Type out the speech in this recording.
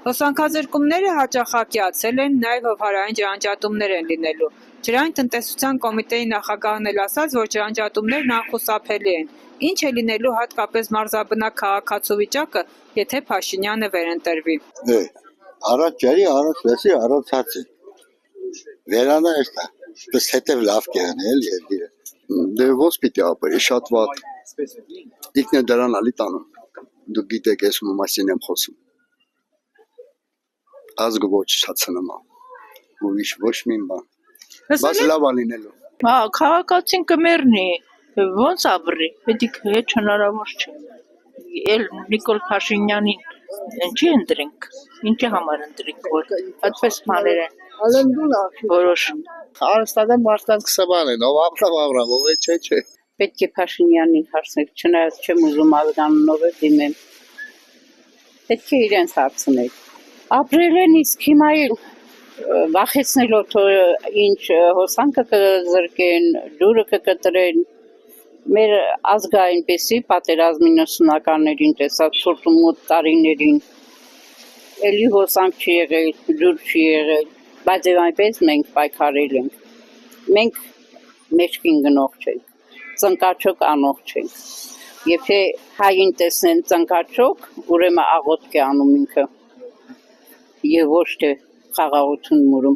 Հոսանքազրկումները հաճախակյացել են, նաև հովհարային ջրանջատումներ են լինելու։ Ջրային տնտեսության կոմիտեի նախագահն էլ ասաց, որ ջրանջատումներն անխուսափելի են։ Ինչ է լինելու հատկապես մարզաբնակ քաղաքացու վիճակը, եթե Փաշինյանը վերընտրվի։ Առաջ ջրի, առաջ լսի, առաջ հացի։ Վերանա էստա, պես հետև լավ կեղնել երկիրը։ Դե ոնց պիտի ապրի, շատ վատ։ Ինքն է դրան ալի տանում։ Դուք գիտեք, ես ում մասին եմ խոսում։ Ազգը ոչ չացնում է։ Ուրիշ ոչ մի բան։ Բայց լավ է լինելու։ Հա, քաղաքացին կմեռնի, ոնց ապրի, հետ հնարավոր չէ։ Էլ Նիկոլ Փաշինյանին ինչի ընտրենք, ինչի համար ընտրենք, որ այդպես բաներ են որոշում։ Հարստական մարդկանց կսաբան են, ով ապրավ, ով չէ։ Պետք է Փաշինյանին հարցնել, չնայած չեմ ուզում ազգանունով դիմեմ։ Պետք է իրենց հարցնել։ Ապրել են, իսկ հիմա վախեցնելով ինչ հոսանքը կզրկեն, ջուրը կկտրեն, մեր ազգը այնպեսի պատերազմի 90-ականներին տեսած ցուրտումոտ տարիներին էլի հոսանք չի եղել, ջուր չի եղել, բայց եւ այնպես մենք պայքարել ենք։ Մենք մեջքին գնող չենք, ծնկաչոք անող չենք։ Եթե հային տեսնեն ծնկաչոք, ուրեմն աղոթք է անում ինքը եւ ոչ թե խաղաղություն մուրում։